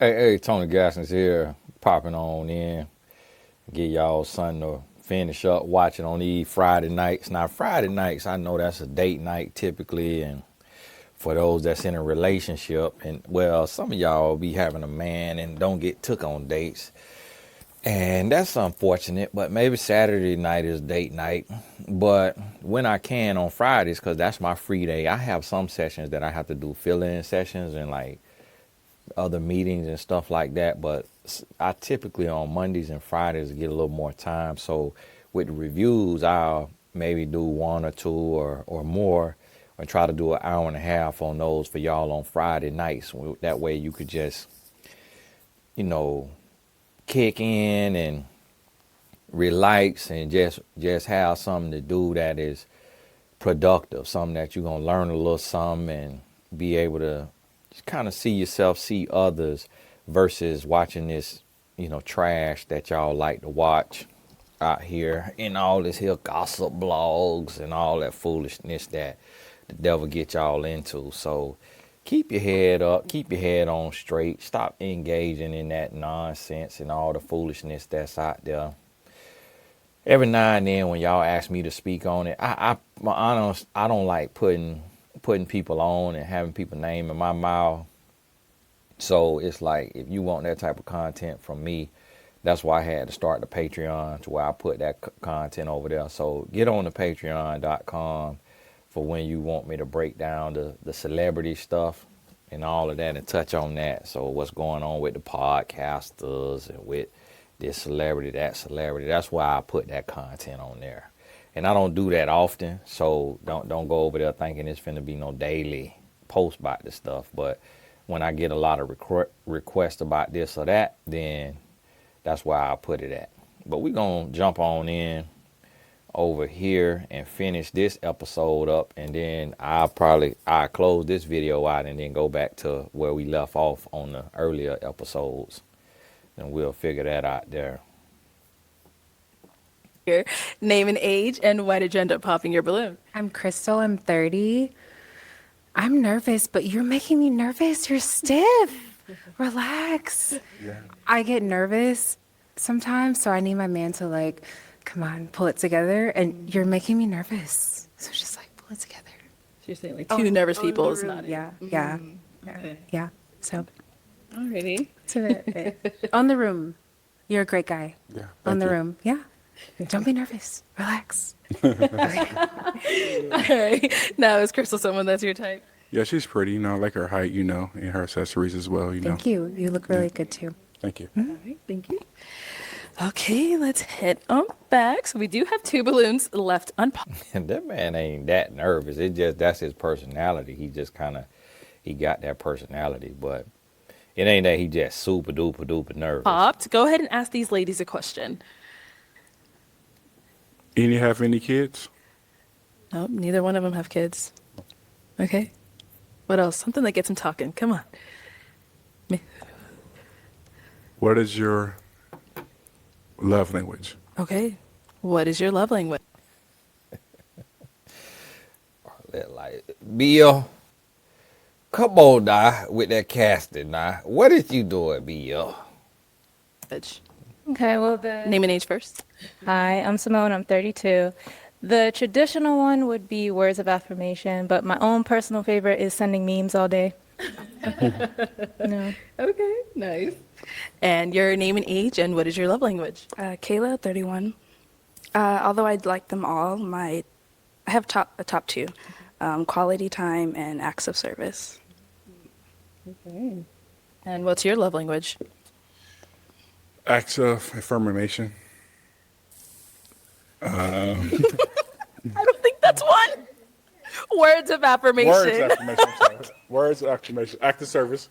Hey, Tony Gaskins here, popping on in. Get y'all something to finish up watching on these Friday nights. Now, Friday nights, I know that's a date night typically, and for those that's in a relationship, and well, some of y'all be having a man and don't get took on dates. And that's unfortunate, but maybe Saturday night is date night. But when I can on Fridays, because that's my free day, I have some sessions that I have to do fill-in sessions and like other meetings and stuff like that. But I typically on Mondays and Fridays get a little more time. So with the reviews, I'll maybe do one or two or more, or try to do an hour and a half on those for y'all on Friday nights. That way you could just, you know, kick in and relax and just have something to do that is productive, something that you're gonna learn a little something and be able to just kind of see yourself, see others, versus watching this, trash that y'all like to watch out here in all this here gossip blogs and all that foolishness that the devil get y'all into. So keep your head up, keep your head on straight, stop engaging in that nonsense and all the foolishness that's out there. Every now and then when y'all ask me to speak on it, I don't like putting people on and having people name in my mouth. So it's like, if you want that type of content from me, that's why I had to start the Patreon, to where I put that content over there. So get on the patreon.com for when you want me to break down the celebrity stuff and all of that and touch on that. So what's going on with the podcasters and with this celebrity, that celebrity. That's why I put that content on there. And I don't do that often, so don't go over there thinking it's finna be no daily post about this stuff. But when I get a lot of requests about this or that, then that's why I put it at. But we're gonna jump on in over here and finish this episode up, and then I'll close this video out and then go back to where we left off on the earlier episodes, and we'll figure that out there. Your name and age, and why did you end up popping your balloon? I'm Crystal. I'm 30. I'm nervous, but you're making me nervous. You're stiff. Relax. Yeah. I get nervous sometimes, so I need my man to like, come on, pull it together. And you're making me nervous. So just like pull it together. So you're saying like two nervous people is not it. Yeah, yeah, Okay. yeah. So Alrighty. on the room, you're a great guy. Yeah. On thank the you. room, yeah. Don't be nervous. Relax. Alright. Now is Crystal someone that's your type? Yeah, she's pretty. I like her height. And her accessories as well. Thank you. You look really good too. Thank you. Alright, thank you. Okay, let's head on back. So we do have two balloons left unpopped. And that man ain't that nervous. That's his personality. He got that personality, but it ain't that he just super duper duper nervous. Go ahead and ask these ladies a question. Any have any kids? Nope, neither one of them have kids. Okay. What else? Something that gets them talking. Come on. What is your love language? Okay. What is your love language? Like, Bill, come on now with that casting now. What is you doing, Bill? Okay, well, the Name and age first. hi, I'm Simone. I'm 32. The traditional one would be words of affirmation, but my own personal favorite is sending memes all day. No. Okay, nice. And your name and age, and what is your love language? Kayla, 31. Although I'd like them all, I have a top two, quality time and acts of service. Okay. And what's your love language? Acts of affirmation. I don't think that's one. Words of affirmation. Words of affirmation. I'm sorry. Words of affirmation. Act of service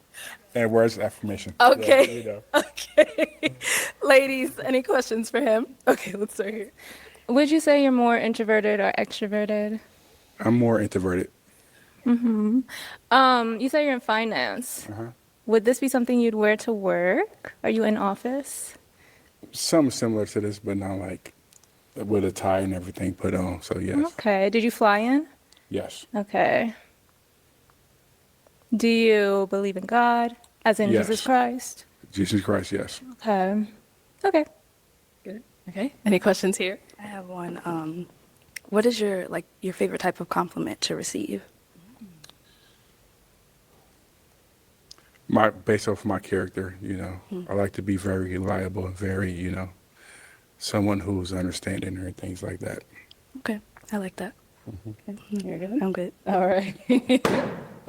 and words of affirmation. Okay. There you go. Okay. Ladies, any questions for him? Okay, let's start here. Would you say you're more introverted or extroverted? I'm more introverted. You say you're in finance. Would this be something you'd wear to work? Are you in office? Something similar to this, but not like with a tie and everything put on. So yes. Okay. Did you fly in? Yes. Okay. Do you believe in God? As in Yes. Jesus Christ? Jesus Christ, yes. Okay. Okay. Good. Okay. Any questions here? I have one. What is your favorite type of compliment to receive? Based off my character, I like to be very reliable and very, someone who's understanding and things like that. Okay, I like that. You're good. I'm good. All right.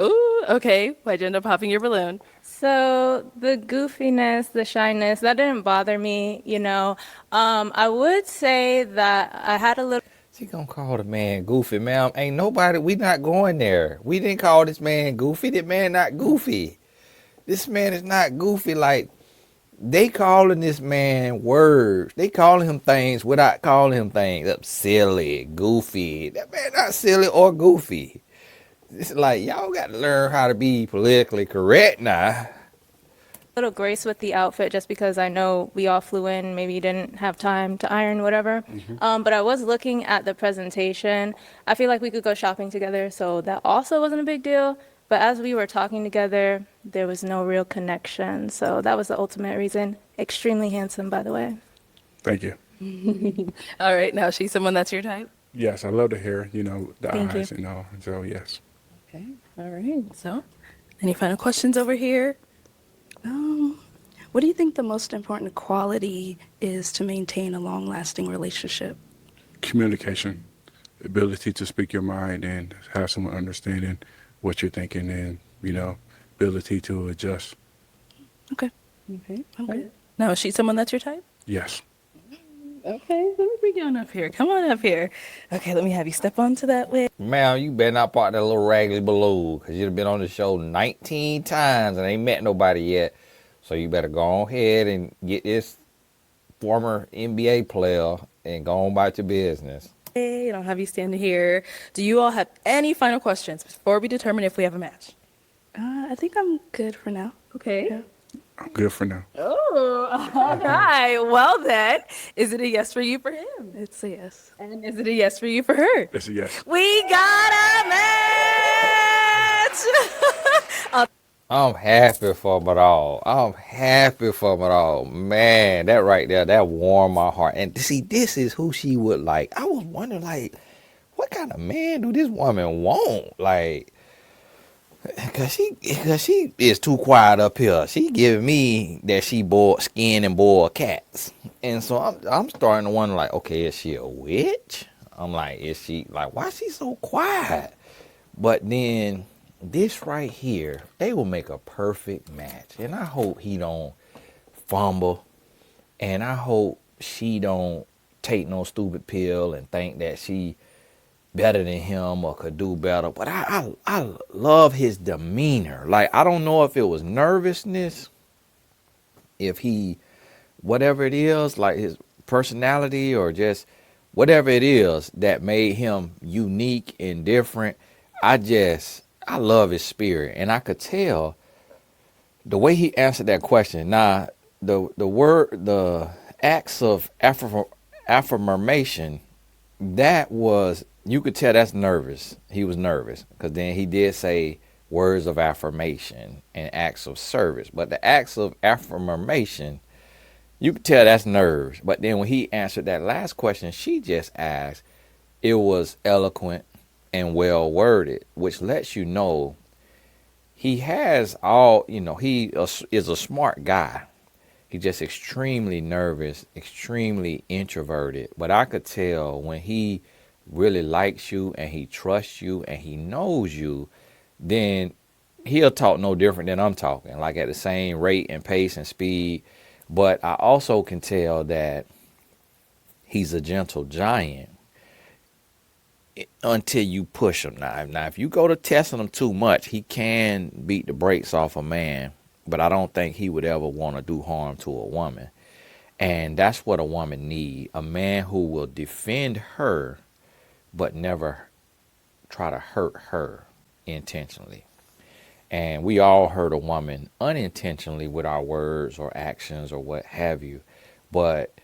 Ooh, okay. Why'd you end up popping your balloon? So the goofiness, the shyness, that didn't bother me, you know. I would say that I had a little. She gonna call the man goofy, ma'am. Ain't nobody, we not going there. We didn't call this man goofy. This man not goofy. This man is not goofy. Like, they calling this man words. They calling him things without calling him things. Silly, goofy. That man not silly or goofy. It's like, y'all got to learn how to be politically correct now. Little grace with the outfit just because I know we all flew in, maybe you didn't have time to iron, whatever. But I was looking at the presentation. I feel like we could go shopping together, so that also wasn't a big deal. But as we were talking together, there was no real connection. So that was the ultimate reason. Extremely handsome, by the way. Thank you. All right. Now, she's someone that's your type? Yes, I love the hair, the Thank you. eyes and all. So, yes. Okay. All right. So, any final questions over here? What do you think the most important quality is to maintain a long-lasting relationship? Communication, ability to speak your mind and have someone understanding what you're thinking and, ability to adjust. Okay, Okay. I'm good. Now, is she someone that's your type? Yes. Okay. Let me bring you on up here. Come on up here. Okay. Let me have you step onto that way. Ma'am, you better not pop that little raggedy balloon, because you've been on the show 19 times and ain't met nobody yet. So you better go ahead and get this former NBA player and go on about your business. Hey, I'll have you stand here. Do you all have any final questions before we determine if we have a match? I think I'm good for now. Okay. Yeah. I'm good for now. Oh, all right. Well then, is it a yes for you for him? It's a yes. And is it a yes for you for her? It's a yes. We got a match! I'm happy for them all. I'm happy for them all. Man, that right there, that warmed my heart. And see, this is who she would like. I was wondering, like, what kind of man do this woman want? Like, cause she is too quiet up here. She giving me that she boiled skin and boiled cats. And so I'm starting to wonder, like, okay, is she a witch? I'm like, is she, like, why is she so quiet? But then this right here, they will make a perfect match. And I hope he don't fumble. And I hope she don't take no stupid pill and think that she better than him or could do better. But I love his demeanor. Like, I don't know if it was nervousness, if he, whatever it is, like his personality or just whatever it is that made him unique and different. I love his spirit, and I could tell the way he answered that question. Now, the acts of affirmation, that was, you could tell that's nervous. He was nervous because then he did say words of affirmation and acts of service. But the acts of affirmation, you could tell that's nerves. But then when he answered that last question she just asked, it was eloquent and well worded, which lets you know he has all, he is a smart guy. He's just extremely nervous, extremely introverted. But I could tell when he really likes you and he trusts you and he knows you, then he'll talk no different than I'm talking, like at the same rate and pace and speed. But I also can tell that he's a gentle giant until you push him. Now, if you go to testing him too much, he can beat the brakes off a man. But I don't think he would ever want to do harm to a woman. And that's what a woman needs. A man who will defend her, but never try to hurt her intentionally. And we all hurt a woman unintentionally with our words or actions or what have you. But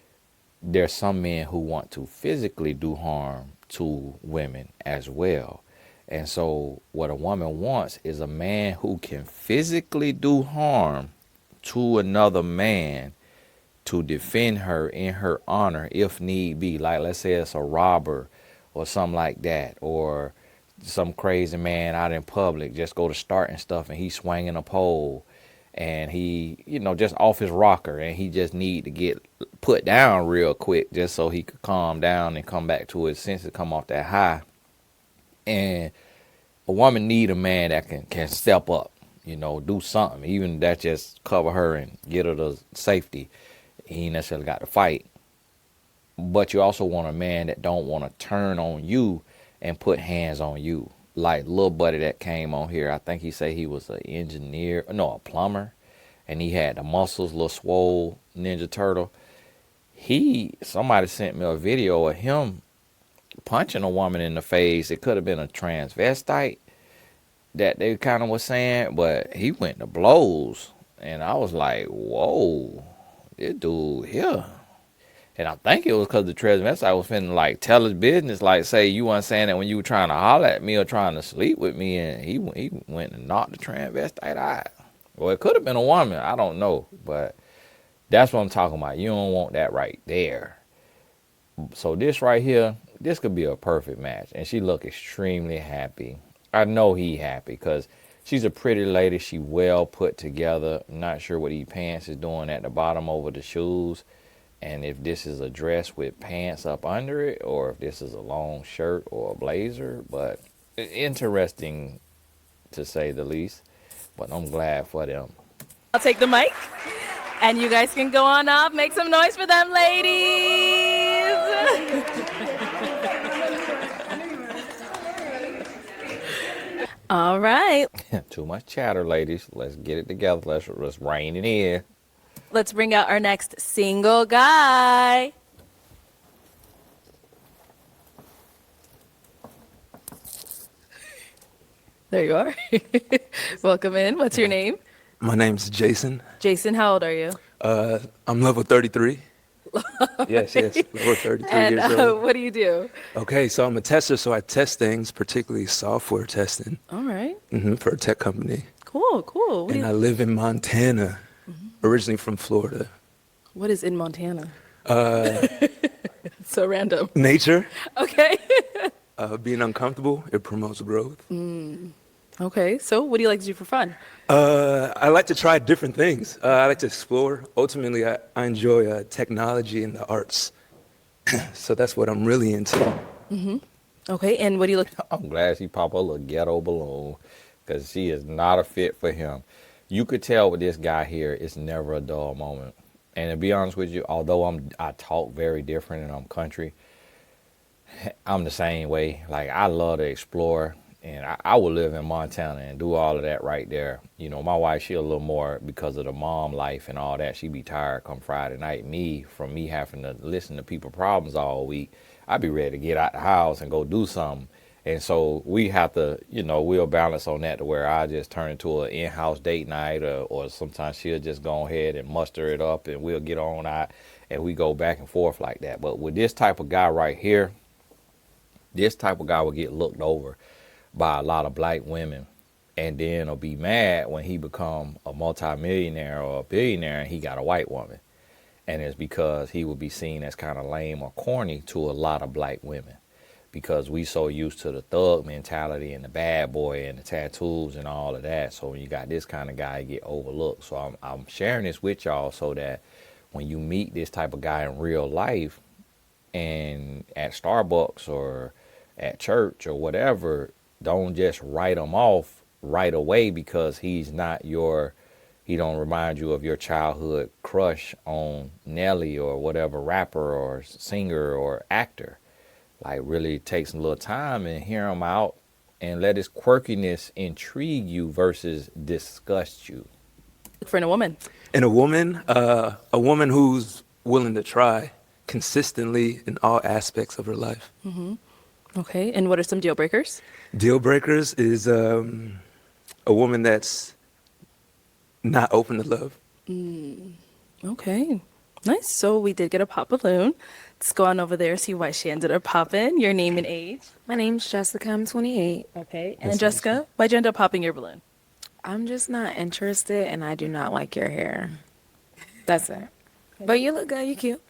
there's some men who want to physically do harm to women as well. And so what a woman wants is a man who can physically do harm to another man to defend her in her honor if need be. Like, let's say it's a robber or something like that, or some crazy man out in public just go to starting stuff and he's swinging a pole and he, just off his rocker, and he just need to get put down real quick just so he could calm down and come back to his senses, come off that high. And a woman need a man that can step up, do something, even that just cover her and get her to safety. He ain't necessarily got to fight. But you also want a man that don't want to turn on you and put hands on you. Like little buddy that came on here, I think he said he was a plumber, and he had the muscles, little swole Ninja Turtle. Somebody sent me a video of him punching a woman in the face. It could have been a transvestite that they kind of was saying, but he went to blows. And I was like, whoa, this dude here. And I think it was because the transvestite was finna like tell his business, like say you weren't saying that when you were trying to holler at me or trying to sleep with me, and he went and knocked the transvestite out. Well, it could have been a woman, I don't know, but that's what I'm talking about. You don't want that right there. So this right here, this could be a perfect match, and she look extremely happy. I know he happy because she's a pretty lady. She well put together. I'm not sure what these pants is doing at the bottom over the shoes. And if this is a dress with pants up under it, or if this is a long shirt or a blazer, but interesting to say the least. But I'm glad for them. I'll take the mic, and you guys can go on up. Make some noise for them, ladies. All right. Too much chatter, ladies. Let's get it together. Let's rein it in. Let's bring out our next single guy. There you are. Welcome in. What's your name? My name's Jason. Jason, how old are you? I'm level 33. Yes, level 33 And years old. what do you do? Okay, so I'm a tester, so I test things, particularly software testing, All right. for a tech company. Cool. What, And I live in Montana, originally from Florida. what is in Montana? Uh, It's so random. nature, Okay. being uncomfortable, it promotes growth. Okay. So what do you like to do for fun? I like to try different things. I like to explore. Ultimately, I enjoy technology and the arts. So that's what I'm really into. Okay. And what do you look? I'm glad she popped a little ghetto balloon, because she is not a fit for him. You could tell with this guy here, it's never a dull moment. And to be honest with you, although I talk very different and I'm country, I'm the same way. Like, I love to explore, and I would live in Montana and do all of that right there. My wife, she a little more, because of the mom life and all that, she be tired come Friday night. From me having to listen to people problems all week, I'd be ready to get out the house and go do something. And so we have to, we'll balance on that to where I just turn into an in-house date night, or sometimes she'll just go ahead and muster it up and we'll get on out and we go back and forth like that. But with this type of guy right here, this type of guy will get looked over by a lot of black women, and then will be mad when he become a multimillionaire or a billionaire and he got a white woman. And it's because he will be seen as kind of lame or corny to a lot of black women, because we so used to the thug mentality and the bad boy and the tattoos and all of that. So when you got this kind of guy, you get overlooked. So I'm sharing this with y'all so that when you meet this type of guy in real life and at Starbucks or at church or whatever, don't just write him off right away because he don't remind you of your childhood crush on Nelly or whatever rapper or singer or actor. Like, really take some little time and hear him out and let his quirkiness intrigue you versus disgust you. Look for in a woman. And a woman who's willing to try consistently in all aspects of her life. Okay. And what are some deal breakers? Deal breakers is a woman that's not open to love. Okay. Nice. So we did get a pop balloon. Let's go on over there, see why she ended up popping. Your name and age. My name's Jessica. I'm 28. Okay. And Jessica, why'd you end up popping your balloon? I'm just not interested, and I do not like your hair. That's it. But you look good. You cute.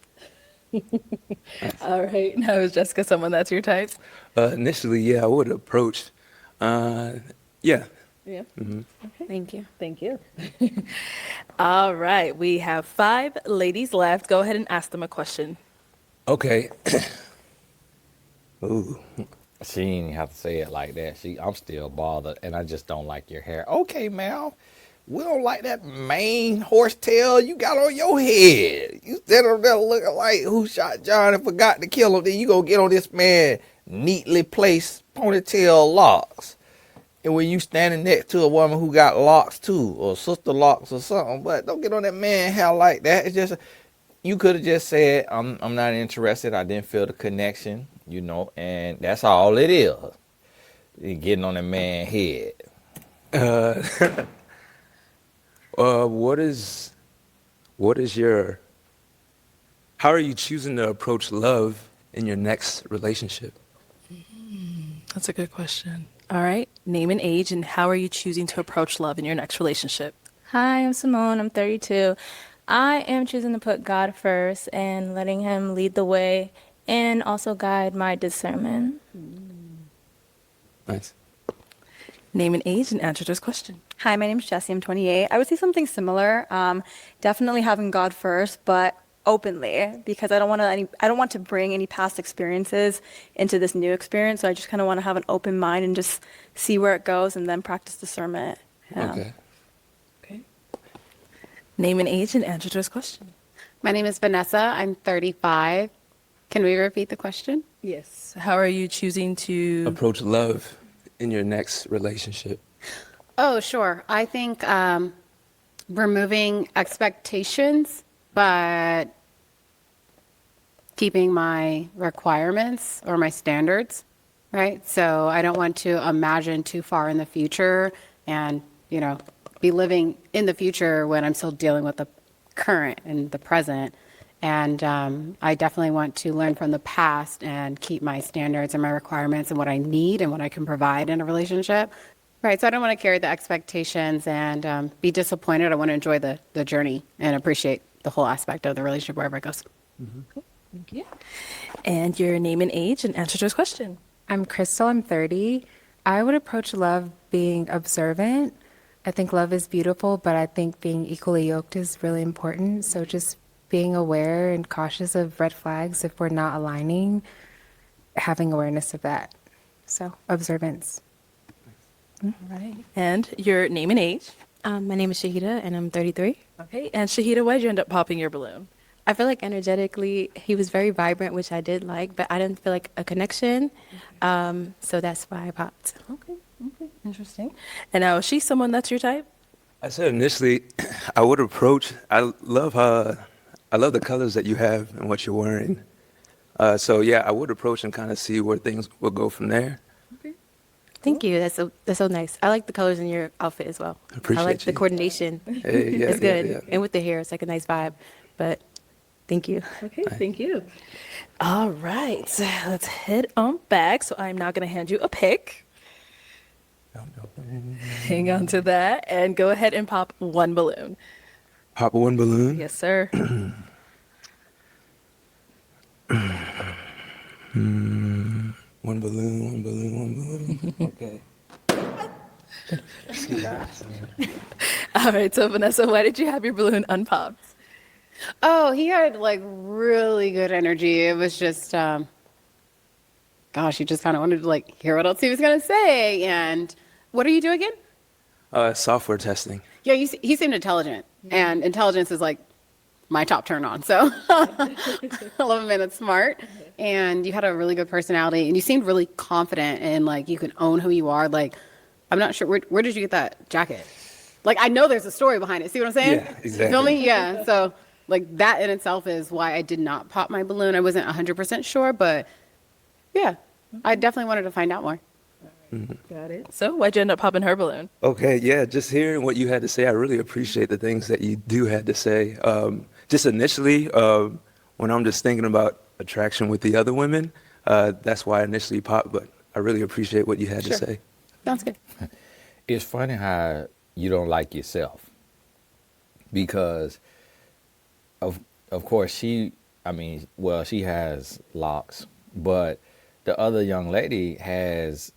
All right. Now, is Jessica someone that's your type? Initially, yeah, I would have approached. Yeah. Yeah. Thank you. Thank you. All right. We have 5 ladies left. Go ahead and ask them a question. Okay. Ooh. She didn't even have to say it like that. I'm still bothered, and I just don't like your hair. Okay, Mal, we don't like that mane horsetail you got on your head. You stand up there looking like who shot John and forgot to kill him. Then you go get on this man neatly placed ponytail locks. And when you standing next to a woman who got locks too, or sister locks or something, but don't get on that man hair like that. It's just, you could have just said, I'm not interested. I didn't feel the connection, and that's all it is. You getting on that man head. What is your, how are you choosing to approach love in your next relationship? That's a good question. All right. Name and age, and how are you choosing to approach love in your next relationship? Hi, I'm Simone. I'm 32. I am choosing to put God first and letting Him lead the way and also guide my discernment. Nice. Name and age, and answer this question. Hi, my name is Jessie. I'm 28. I would say something similar. Definitely having God first, but openly, because I don't want to bring any past experiences into this new experience. So I just kind of want to have an open mind and just see where it goes, and then practice discernment. Yeah. Okay. Okay. Name and age, and answer this question. My name is Vanessa. I'm 35. Can we repeat the question? Yes. How are you choosing to Approach love in your next relationship. Oh, sure. I think removing expectations, but keeping my requirements or my standards, right? So I don't want to imagine too far in the future and, be living in the future when I'm still dealing with the current and the present. And I definitely want to learn from the past and keep my standards and my requirements and what I need and what I can provide in a relationship. Right, so I don't want to carry the expectations and be disappointed. I want to enjoy the journey and appreciate the whole aspect of the relationship wherever it goes. Thank you. And your name and age, and answer to this question. I'm Crystal. I'm 30. I would approach love being observant. I think love is beautiful, but I think being equally yoked is really important. So just being aware and cautious of red flags if we're not aligning, having awareness of that. So observance. All right. And your name and age. My name is Shahida, and I'm 33. Okay. And Shahida, why'd you end up popping your balloon? I feel like energetically, he was very vibrant, which I did like, but I didn't feel like a connection. So that's why I popped. Okay. Interesting. And now, is she someone that's your type? I said initially, I would approach. I love the colors that you have and what you're wearing. So yeah, I would approach and kind of see where things will go from there. Thank you. That's so nice. I like the colors in your outfit as well. Appreciate I like the you. coordination. Hey, yeah, It's good. yeah. And with the hair, it's like a nice vibe. But thank you. Okay. Thank you. All right. So let's head on back. So I'm now going to hand you a pick. Hang on to that. And go ahead and pop one balloon. Pop one balloon. Yes, sir. One balloon. Okay. All right. So, Vanessa, why did you have your balloon unpopped? Oh, he had like really good energy. It was just, gosh, you just kind of wanted to like hear what else he was going to say. And what do you do again? Software testing. Yeah, he seemed intelligent, and intelligence is like my top turn on. So I love a man that's smart, and you had a really good personality, and you seemed really confident, and like you can own who you are. Like, I'm not sure where did you get that jacket? Like, I know there's a story behind it. See what I'm saying? Yeah, exactly. You feel me? Yeah. So like that in itself is why I did not pop my balloon. I wasn't 100% sure, but yeah, I definitely wanted to find out more. Got it. So, why'd you end up popping her balloon? Okay, yeah, just hearing what you had to say, I really appreciate the things that you do had to say. just initially, when I'm just thinking about attraction with the other women, that's why I initially popped. But I really appreciate what you had to say. Sounds good. It's funny how you don't like yourself because of course she has locks, but the other young lady has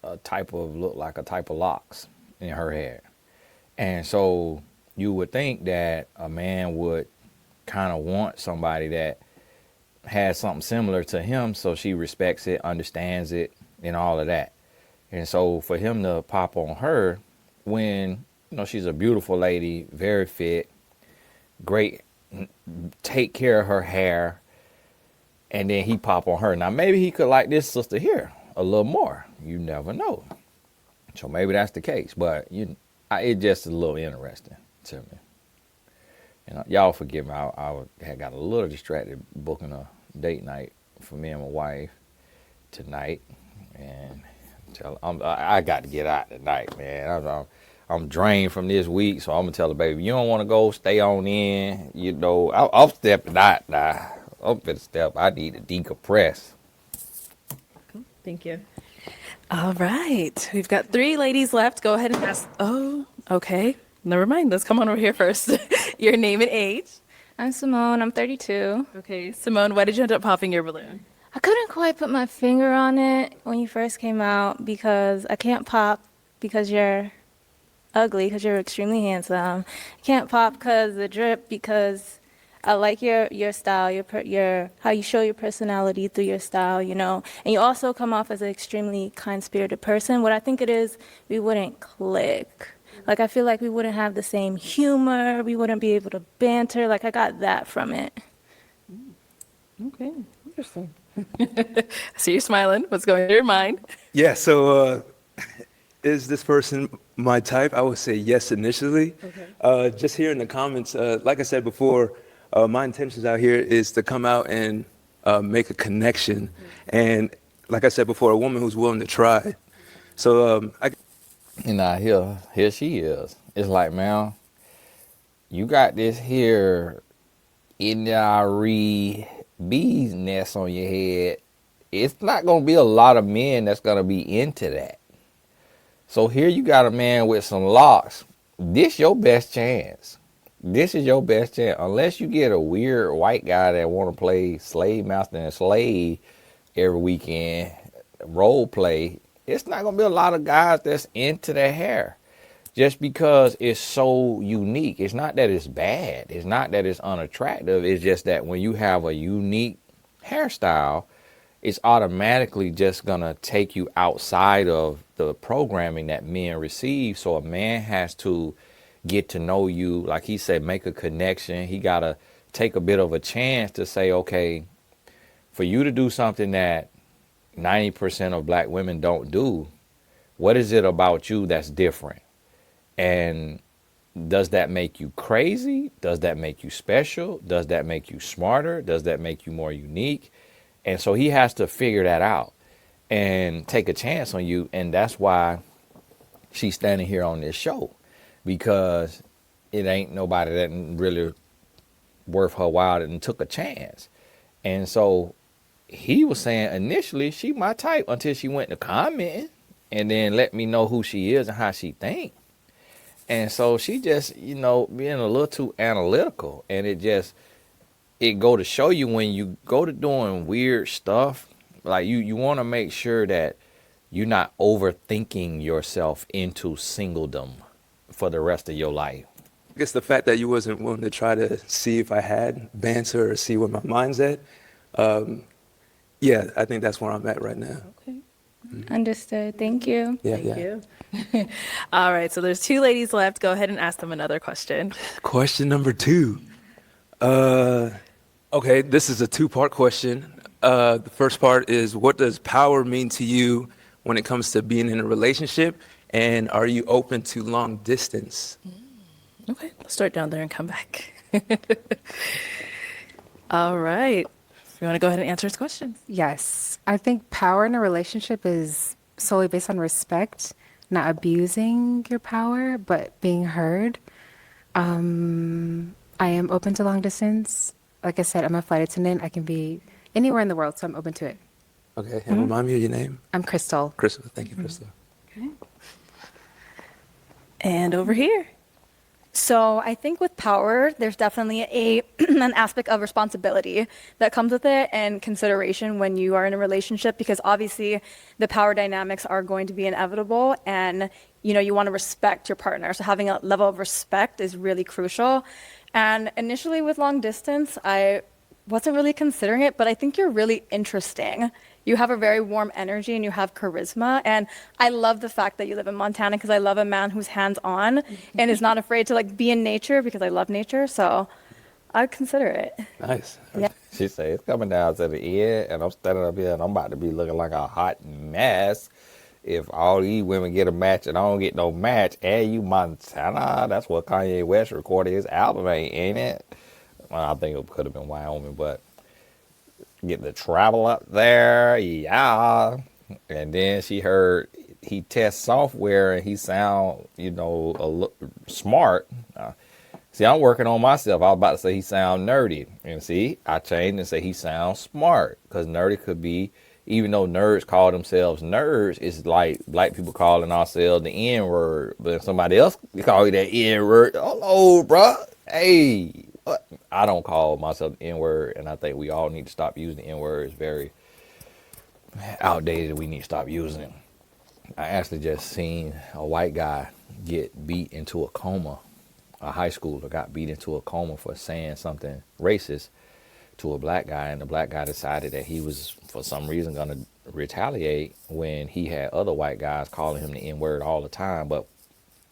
a type of locks in her hair. And so you would think that a man would kind of want somebody that has something similar to him, so she respects it, understands it, and all of that. And so for him to pop on her when, she's a beautiful lady, very fit, great, take care of her hair, and then he pop on her. Now, maybe he could like this sister here a little more. You never know. So maybe that's the case. But it's just a little interesting to me. Y'all forgive me. I had got a little distracted booking a date night for me and my wife tonight. And I got to get out tonight, man. I'm drained from this week, so I'm going to tell the baby, you don't want to go, stay on in. I'm stepping out now. I'm finna step. I need to decompress. Thank you. All right. We've got 3 ladies left. Go ahead and ask. Oh, okay. Never mind. Let's come on over here first. Your name and age. I'm Simone. I'm 32. Okay. Simone, why did you end up popping your balloon? I couldn't quite put my finger on it when you first came out because I can't pop because you're ugly, because you're extremely handsome. I can't pop because the drip, because I like your style, your how you show your personality through your style, and you also come off as an extremely kind-spirited person. What I think it is, we wouldn't click. Like, I feel like we wouldn't have the same humor. We wouldn't be able to banter. Like, I got that from it. Okay. Interesting. So you're smiling. What's going through your mind? Yeah, so is this person my type? I would say yes initially. Okay. Just here in the comments, like I said before, my intentions out here is to come out and make a connection. And like I said before, a woman who's willing to try. So here she is. It's like, man, you got this here NRE bee's nest on your head. It's not going to be a lot of men that's going to be into that. So here you got a man with some locks. This your best chance. This is your best chance. Unless you get a weird white guy that want to play slave master and slave every weekend, role play, it's not going to be a lot of guys that's into their hair. Just because it's so unique. It's not that it's bad. It's not that it's unattractive. It's just that when you have a unique hairstyle, it's automatically just going to take you outside of the programming that men receive. So a man has to get to know you. Like he said, make a connection. He got to take a bit of a chance to say, okay, for you to do something that 90% of black women don't do, what is it about you that's different? And does that make you crazy? Does that make you special? Does that make you smarter? Does that make you more unique? And so he has to figure that out and take a chance on you. And that's why she's standing here on this show, because it ain't nobody that really worth her while and took a chance. And so he was saying initially she my type until she went to commenting and then let me know who she is and how she think. And so she just, being a little too analytical. And it go to show you when you go to doing weird stuff, like you want to make sure that you're not overthinking yourself into singledom for the rest of your life. I guess the fact that you wasn't willing to try to see if I had banter or see where my mind's at, I think that's where I'm at right now. Okay. Understood. Thank you. Yeah, Thank you. All right. So there's 2 ladies left. Go ahead and ask them another question. Question number 2. Okay, this is a 2-part question. The first part is, what does power mean to you when it comes to being in a relationship? And are you open to long distance? Okay. Let's start down there and come back. All right. You want to go ahead and answer his questions? Yes. I think power in a relationship is solely based on respect, not abusing your power, but being heard. I am open to long distance. Like I said, I'm a flight attendant. I can be anywhere in the world, so I'm open to it. Okay, and remind me of your name. I'm Crystal. Crystal. Thank you, Crystal. Okay. And over here. So I think with power, there's definitely an aspect of responsibility that comes with it and consideration when you are in a relationship, because obviously the power dynamics are going to be inevitable, and you want to respect your partner. So having a level of respect is really crucial. And initially with long distance, I wasn't really considering it, but I think you're really interesting. You have a very warm energy and you have charisma. And I love the fact that you live in Montana, because I love a man who's hands-on and is not afraid to be in nature, because I love nature. So I'd consider it. Nice. Yeah. She say it's coming down to the end, and I'm standing up here, and I'm about to be looking like a hot mess if all these women get a match and I don't get no match. And you Montana, that's what Kanye West recorded his album, ain't it? Well, I think it could have been Wyoming, but get to travel up there, yeah. And then she heard he tests software and he sound, smart. See, I'm working on myself. I was about to say he sound nerdy. And see, I changed and say he sounds smart. Because nerdy could be, even though nerds call themselves nerds, it's like black people calling ourselves the N-word. But if somebody else call you that N-word, hello, bruh. Hey, what? I don't call myself the N-word. And I think we all need to stop using the N-word. It's very outdated. We need to stop using it. I actually just seen a white guy get beat into a coma. A high schooler got beat into a coma for saying something racist to a black guy, and the black guy decided that he was, for some reason, going to retaliate when he had other white guys calling him the N-word all the time. But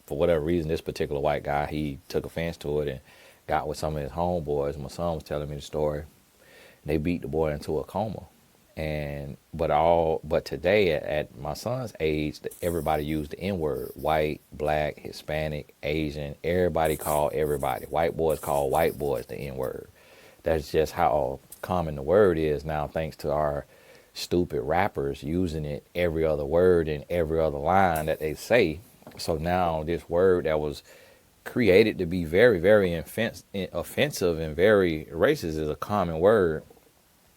for whatever reason, this particular white guy, he took offense to it and got with some of his homeboys. My son was telling me the story. They beat the boy into a coma. But today at my son's age, everybody used the N-word. White, black, Hispanic, Asian, everybody call everybody. White boys call white boys the N-word. That's just how common the word is now, thanks to our stupid rappers using it every other word and every other line that they say. So now this word that was created to be very, very offensive and very racist is a common word.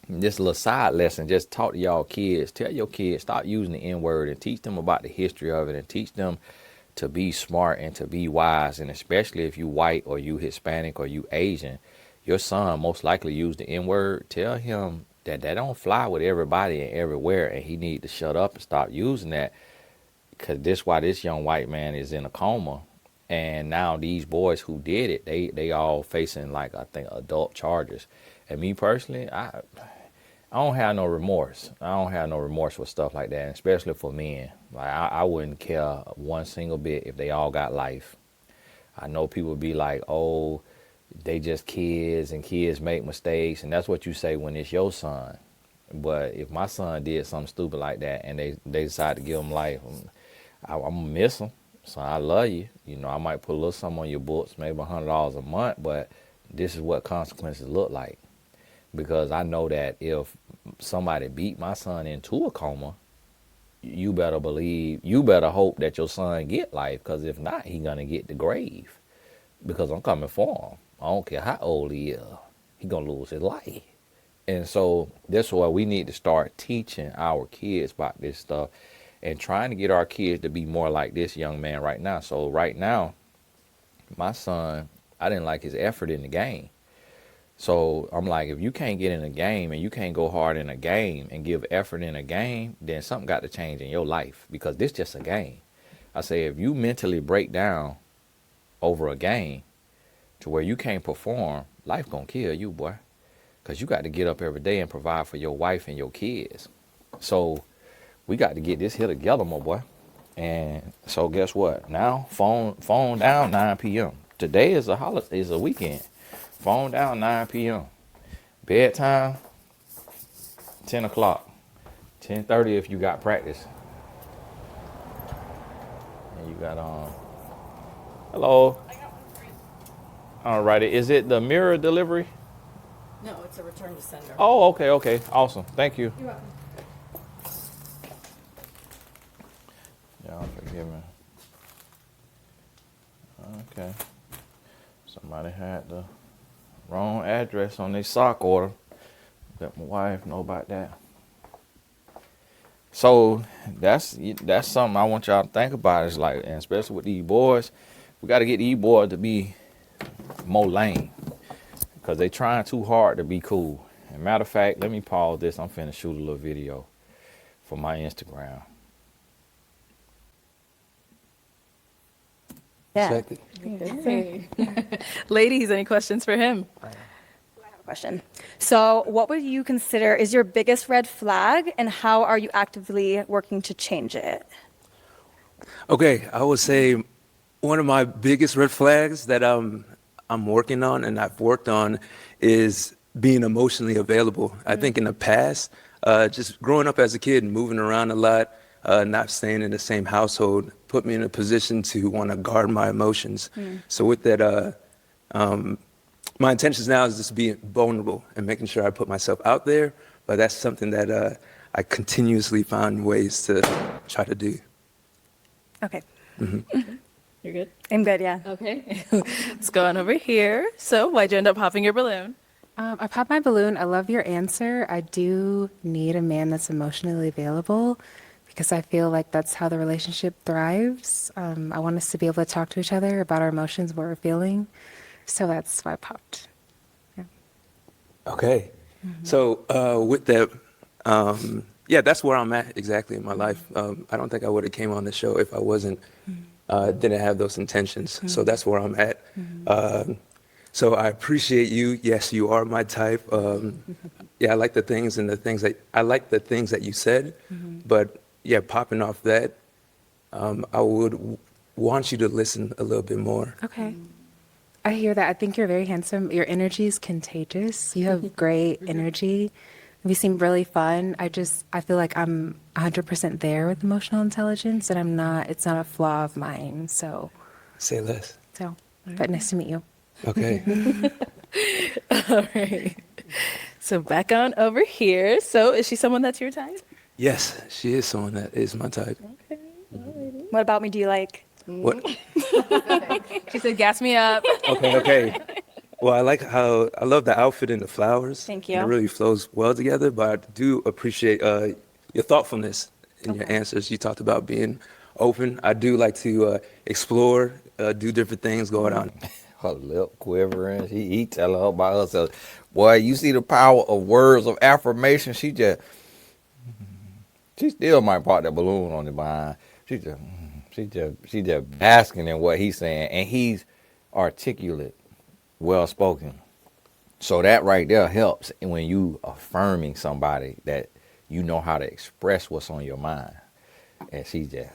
This little side lesson, just talk to y'all kids. Tell your kids, stop using the N-word, and teach them about the history of it, and teach them to be smart and to be wise. And especially if you white or you Hispanic or you Asian, your son most likely used the N-word. Tell him that don't fly with everybody and everywhere, and he need to shut up and stop using that, because this why this young white man is in a coma. And now these boys who did it, they all facing, like, I think, adult charges. And me personally, I don't have no remorse. I don't have no remorse for stuff like that, especially for men. Like, I wouldn't care one single bit if they all got life. I know people be like, oh, they just kids and kids make mistakes, and that's what you say when it's your son. But if my son did something stupid like that and they decide to give him life, I'm going to miss him. So I love you. I might put a little something on your books, maybe $100 a month, but this is what consequences look like. Because I know that if somebody beat my son into a coma, you better hope that your son get life, because if not, he gonna get the grave. Because I'm coming for him. I don't care how old he is. He gonna lose his life. And so that's why we need to start teaching our kids about this stuff and trying to get our kids to be more like this young man right now. So right now, my son, I didn't like his effort in the game. So I'm like, if you can't get in a game and you can't go hard in a game and give effort in a game, then something got to change in your life, because this just a game. I say, if you mentally break down over a game to where you can't perform, life gonna kill you, boy. Because you got to get up every day and provide for your wife and your kids. So we got to get this here together, my boy. And so guess what? Now, phone down 9 p.m. Today is a holiday, is a weekend. Phone down 9 p.m. Bedtime, 10 o'clock. 10:30 if you got practice. And you got hello. I got one for you. All righty. Is it the mirror delivery? No, it's a return to sender. Oh, okay. Awesome. Thank you. You're welcome. Y'all forgive me. Okay. Somebody had to Wrong address on their sock order. Let my wife know about that. So that's something I want y'all to think about. Is like, and especially with these boys, we got to get these boys to be more lame, because they trying too hard to be cool. And matter of fact, let me pause this. I'm finna shoot a little video for my Instagram. Yeah. Ladies, any questions for him? Question. So, what would you consider is your biggest red flag, and how are you actively working to change it? Okay, I would say one of my biggest red flags that I'm working on and I've worked on is being emotionally available. I think in the past, just growing up as a kid and moving around a lot, not staying in the same household, put me in a position to want to guard my emotions. So with that, my intentions now is just being vulnerable and making sure I put myself out there. But that's something that I continuously find ways to try to do. Okay. You're good? I'm good, yeah. Okay. Let's go on over here. So why'd you end up popping your balloon? I popped my balloon. I love your answer. I do need a man that's emotionally available because I feel like that's how the relationship thrives. I want us to be able to talk to each other about our emotions, what we're feeling. So that's why I popped. Yeah. Okay. So with that, yeah, that's where I'm at exactly in my life. I don't think I would have came on the show if I wasn't, didn't have those intentions. So that's where I'm at. So I appreciate you. Yes, you are my type. Yeah, I like the things that you said. But yeah, popping off that, I would want you to listen a little bit more. Okay. I hear that. I think you're very handsome. Your energy is contagious. You have great energy. You seem really fun. I feel like I'm 100% there with emotional intelligence, and I'm not, it's not a flaw of mine. So, Say less. But nice to meet you. Okay. All right. So back on over here. So is she someone that's your type? Yes, she is someone that is my type. Okay. What about me do you like? What? She said, gas me up. Okay. Well, I love the outfit and the flowers. Thank And you. it really flows well together, but I do appreciate your thoughtfulness in your answers. You talked about being open. I do like to explore, do different things, go around. Her lip quivering. He telling her about herself. Boy, you see the power of words of affirmation. She still might pop that balloon on the behind. She just basking in what he's saying, and he's articulate, well spoken. So that right there helps when you affirming somebody that you know how to express what's on your mind. And she just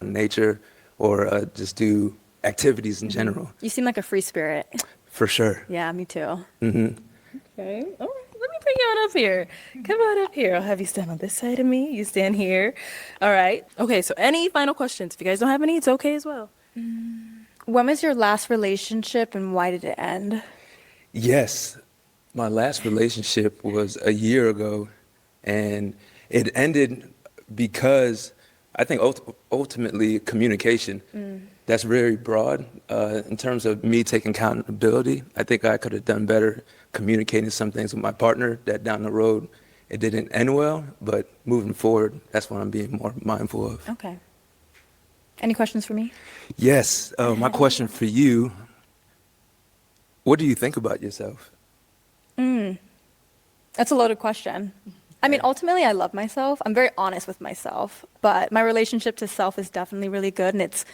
Nature or just do activities in general. You seem like a free spirit. For sure. Yeah, me too. Okay. All right. Let me bring you on up here. Come on up here. I'll have you stand on this side of me. You stand here. All right. Okay. So any final questions? If you guys don't have any, it's okay as well. When was your last relationship and why did it end? Yes, my last relationship was a year ago, and it ended because I think ultimately communication. That's very broad in terms of me taking accountability. I think I could have done better communicating some things with my partner that down the road it didn't end well, but moving forward, that's what I'm being more mindful of. Okay. Any questions for me? Yes, my question for you, what do you think about yourself? That's a loaded question. I mean, ultimately, I love myself. I'm very honest with myself, but my relationship to self is definitely really good, and it's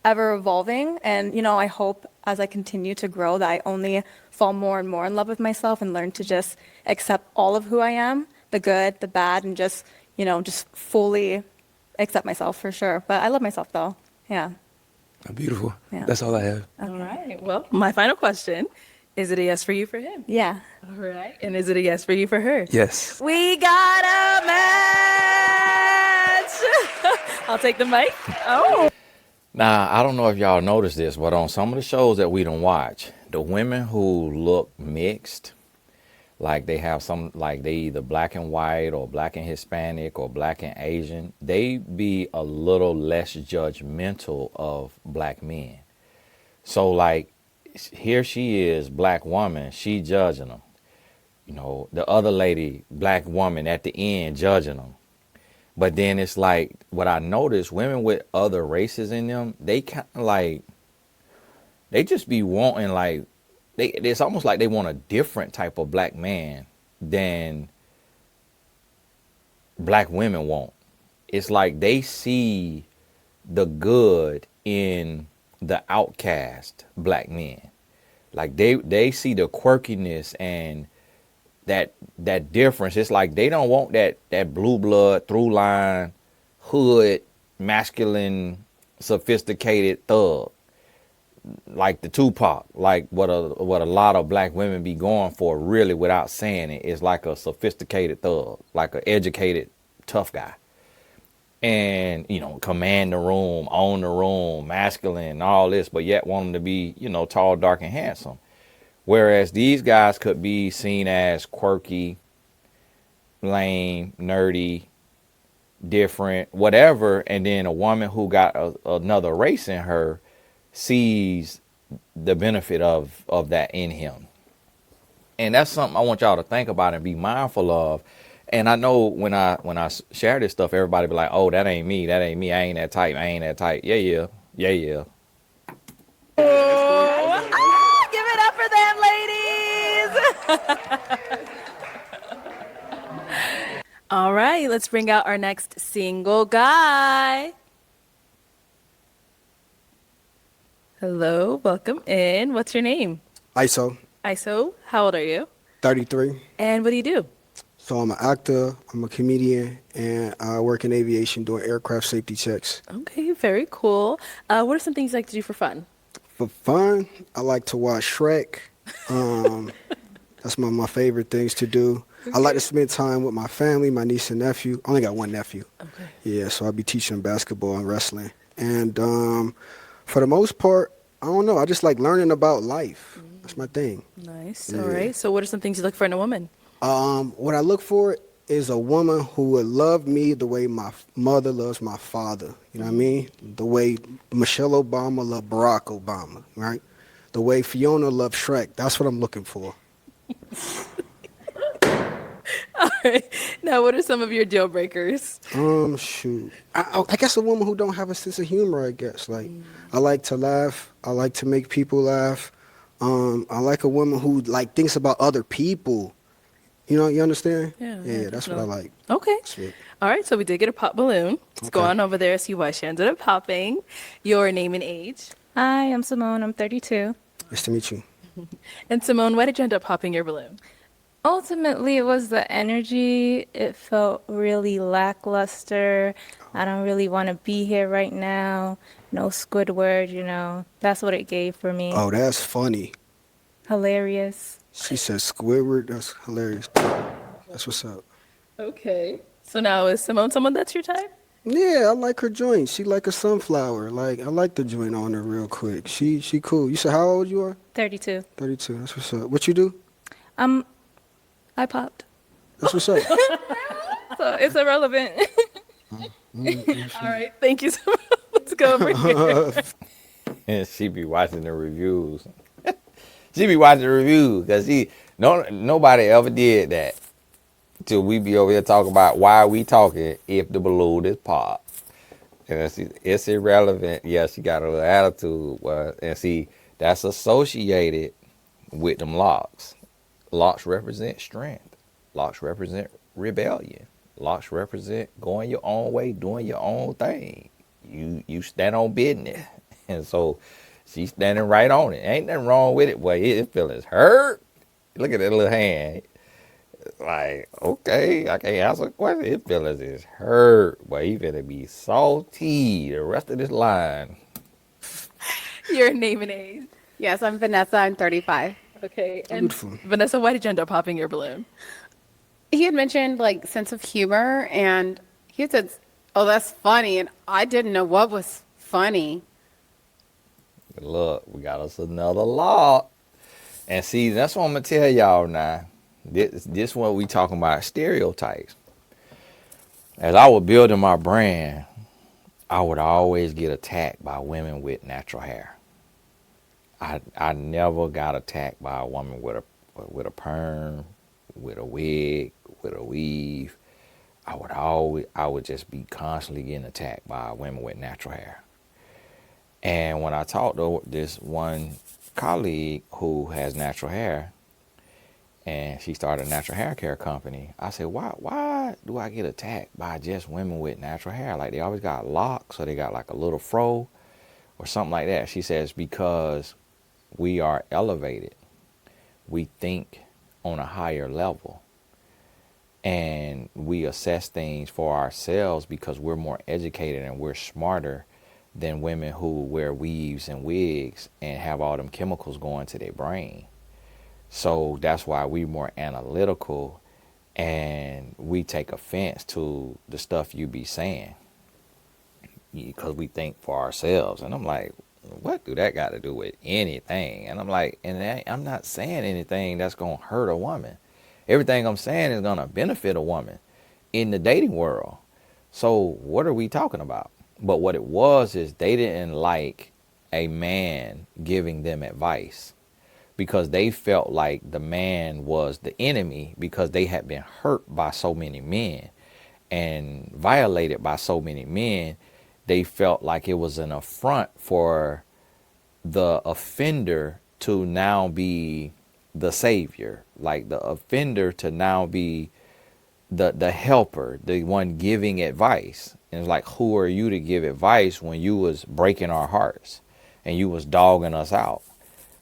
ever evolving. And, I hope as I continue to grow that I only fall more and more in love with myself and learn to just accept all of who I am, the good, the bad, and just fully accept myself for sure. But I love myself though. Yeah. Beautiful. Yeah. That's all I have. All right. Well, my final question. Is it a yes for you for him? Yeah. All right. And is it a yes for you for her? Yes. We got a match. I'll take the mic. Oh. Now, I don't know if y'all noticed this, but on some of the shows that we don't watch, the women who look mixed, like they have like they either black and white or black and Hispanic or black and Asian, they be a little less judgmental of black men. So like here she is, black woman, she judging them. You know, the other lady, black woman, at the end judging them. But then it's like, what I noticed, women with other races in them, they kind of like, they just be wanting like, it's almost like they want a different type of black man than black women want. It's like they see the good in the outcast black men. Like they see the quirkiness and that difference. It's like they don't want that blue blood through line hood masculine sophisticated thug like the Tupac, like what a lot of black women be going for, really, without saying it, is like a sophisticated thug, like an educated tough guy. And, you know, command the room, own the room, masculine, all this, but yet want them to be, you know, tall, dark, and handsome. Whereas these guys could be seen as quirky, lame, nerdy, different, whatever. And then a woman who got another race in her sees the benefit of that in him. And that's something I want y'all to think about and be mindful of. And I know when I share this stuff, everybody be like, oh, that ain't me. I ain't that type. Yeah. Give it up for them, ladies. All right, let's bring out our next single guy. Hello, welcome in. What's your name? ISO, ISO, how old are you? 33. And what do you do? So I'm an actor, I'm a comedian, and I work in aviation doing aircraft safety checks. Okay, very cool. What are some things you like to do for fun? For fun, I like to watch Shrek. That's my favorite things to do. I like to spend time with my family, my niece and nephew. I only got one nephew. Okay. Yeah, so I'll be teaching them basketball and wrestling. And for the most part, I don't know, I just like learning about life. That's my thing. Nice. Yeah. All right. So what are some things you look for in a woman? What I look for is a woman who would love me the way my mother loves my father. You know what I mean? The way Michelle Obama loved Barack Obama, right? The way Fiona loved Shrek. That's what I'm looking for. All right. Now, what are some of your deal breakers? Shoot. I guess a woman who don't have a sense of humor, I guess. Like, I like to laugh. I like to make people laugh. I like a woman who, like, thinks about other people. You know, you understand? Yeah, That's what I like. Okay. Sweet. All right. So we did get a pop balloon. Let's go Okay. on over there, see why she ended up popping. Your name and age. Hi, I'm Simone. I'm 32. Nice to meet you. And Simone, why did you end up popping your balloon? Ultimately, it was the energy. It felt really lackluster. I don't really want to be here right now. No Squidward, you know. That's what it gave for me. Oh, that's funny. Hilarious. She said Squidward. That's hilarious. That's what's up. Okay. So now is Simone someone that's your type? Yeah, I like her joint. She like a sunflower. Like, I like the joint on her real quick. She cool. You said how old you are? 32. 32. That's what's up. What you do? I popped. That's what's up. So it's irrelevant. All right. Thank you so much. Let's go over here. And she be watching the reviews. She be watching the reviews because nobody ever did that till we be over here talking about why we talking if the balloon is popped. And it's irrelevant. Yeah, she got a little attitude. And see, that's associated with them locks. Locks represent strength. Locks represent rebellion. Locks represent going your own way, doing your own thing. You stand on business. And so she's standing right on it. Ain't nothing wrong with it. Well, it feels hurt. Look at that little hand. Like, okay, I can't answer a question. It feels is hurt. But he finna be salty the rest of this line. Your name and age. Yes, I'm Vanessa. I'm 35. Okay. And Beautiful. Vanessa, why did you end up popping your balloon? He had mentioned like sense of humor, and he said, "Oh, that's funny," and I didn't know what was funny. Look, we got us another lock. And see, that's what I'm going to tell y'all now. This what we talking about, stereotypes. As I was building my brand, I would always get attacked by women with natural hair. I never got attacked by a woman with a perm, with a wig, with a weave. I would just be constantly getting attacked by women with natural hair. And when I talked to this one colleague who has natural hair, and she started a natural hair care company, I said, why do I get attacked by just women with natural hair? Like, they always got locks, or they got like a little fro or something like that. She says, because we are elevated. We think on a higher level. And we assess things for ourselves because we're more educated and we're smarter than women who wear weaves and wigs and have all them chemicals going to their brain. So that's why we're more analytical, and we take offense to the stuff you be saying because we think for ourselves. And I'm like, what do that got to do with anything? And I'm like, I'm not saying anything that's going to hurt a woman. Everything I'm saying is going to benefit a woman in the dating world. So what are we talking about? But what it was is they didn't like a man giving them advice because they felt like the man was the enemy because they had been hurt by so many men and violated by so many men. They felt like it was an affront for the offender to now be the savior, like the offender to now be the helper, the one giving advice. And it's like, who are you to give advice when you was breaking our hearts and you was dogging us out?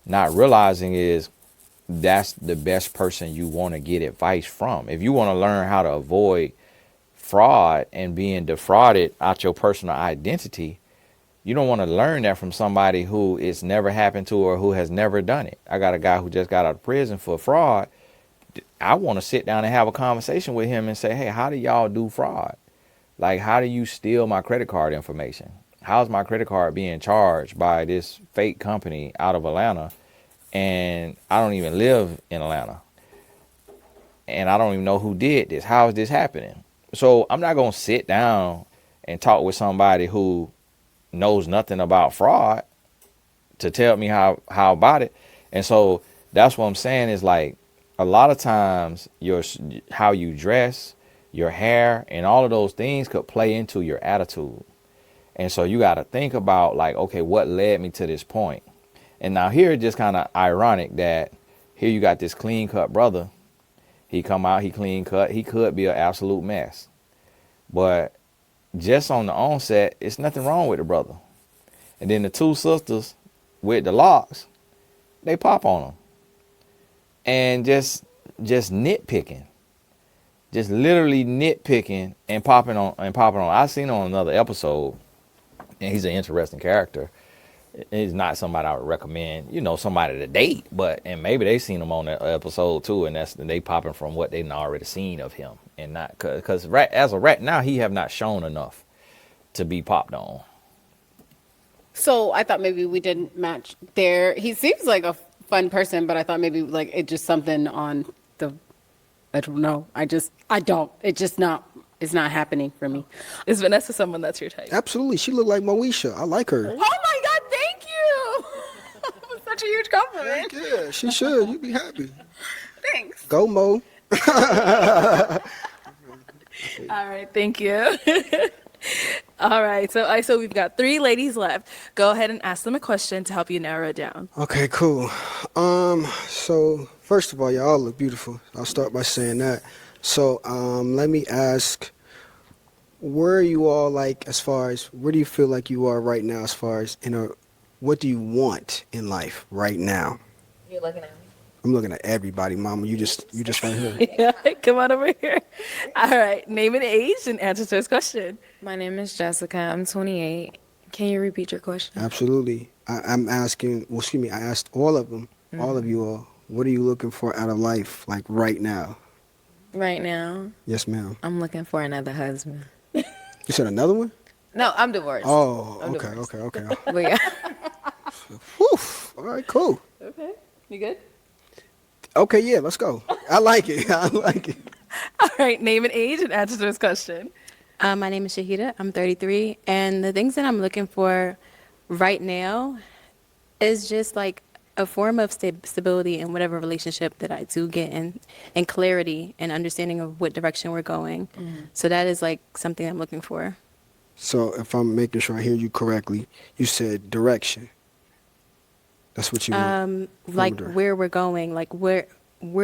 Not realizing is that's the best person you want to get advice from. If you want to learn how to avoid fraud and being defrauded out your personal identity, you don't want to learn that from somebody who it's never happened to or who has never done it. I got a guy who just got out of prison for fraud. I want to sit down and have a conversation with him and say, hey, how do y'all do fraud? Like, how do you steal my credit card information? How's my credit card being charged by this fake company out of Atlanta? And I don't even live in Atlanta. And I don't even know who did this. How is this happening? So I'm not going to sit down and talk with somebody who knows nothing about fraud to tell me how about it. And so that's what I'm saying is, like, a lot of times how you dress, your hair, and all of those things could play into your attitude. And so you got to think about, like, okay, what led me to this point? And now here it's just kind of ironic that here you got this clean cut brother. He come out, he clean cut. He could be an absolute mess. But just on the onset, it's nothing wrong with the brother. And then the two sisters with the locks, they pop on him. And just nitpicking. Just literally nitpicking and popping on. I seen him on another episode, and he's an interesting character. He's not somebody I would recommend, somebody to date, and maybe they seen him on that episode too, and they popping from what they already seen of him, and not because as of right now he have not shown enough to be popped on. So I thought maybe we didn't match there. He seems like a fun person, but I thought maybe like it just something on the, I don't know. It's not happening for me. Is Vanessa someone that's your type? Absolutely. She looked like Moesha. I like her. Oh my God, thank you. That was such a huge compliment. Yeah, she should. You'd be happy. Thanks. Go, Mo. All right, thank you. All right, so we've got 3 ladies left. Go ahead and ask them a question to help you narrow it down. Okay, cool. So first of all, y'all look beautiful. I'll start by saying that. So, let me ask, where are you all like as far as, where do you feel like you are right now as far as, what do you want in life right now? You're looking at me. I'm looking at everybody, Mama. You just right here. Yeah, come on over here. All right, name and age and answer to this question. My name is Jessica. I'm 28. Can you repeat your question? Absolutely. I'm asking, I asked all of them, all of you all, what are you looking for out of life, like right now? Right now, Yes, ma'am. I'm looking for another husband. You said another one? No, I'm divorced. Oh, I'm okay, divorced. okay. But yeah. Whew. All right, cool. Okay, you good? Okay, yeah, let's go. I like it. I like it. All right, name and age and answer to this question. My name is Shahida. I'm 33. And the things that I'm looking for right now is just like a form of stability in whatever relationship that I do get in, and clarity and understanding of what direction we're going. So that is like something I'm looking for. So if I'm making sure I hear you correctly, you said direction. That's what you want. Like Forward. where we're going, like where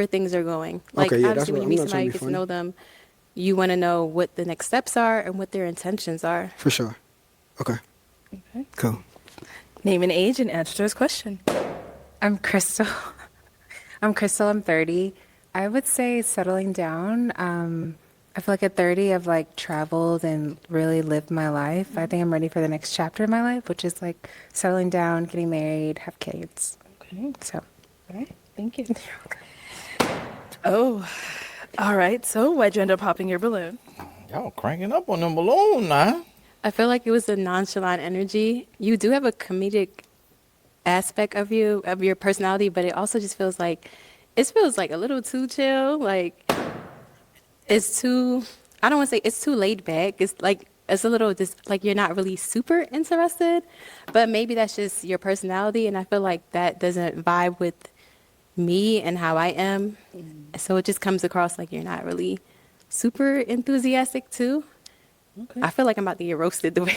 things are going. Like Okay, yeah, that's obviously when what- you meet I'm not trying somebody, to you be get to funny. know them, you want to know what the next steps are and what their intentions are. For sure. Okay. Okay. Cool. Name and age and answer to his question. I'm Crystal. I'm Crystal. I'm 30. I would say settling down. I feel like at 30, I've like traveled and really lived my life. I think I'm ready for the next chapter of my life, which is like settling down, getting married, have kids. Okay. So, All right. Thank you. Oh, all right. So why'd you end up popping your balloon? Y'all cranking up on them balloon now. I feel like it was a nonchalant energy. You do have a comedic aspect of you, of your personality, but it also just feels like a little too chill. Like it's too, I don't want to say it's too laid back. It's like it's a little just like you're not really super interested, but maybe that's just your personality, and I feel like that doesn't vibe with me and how I am. So it just comes across like you're not really super enthusiastic too. Okay. I feel like I'm about to get roasted the way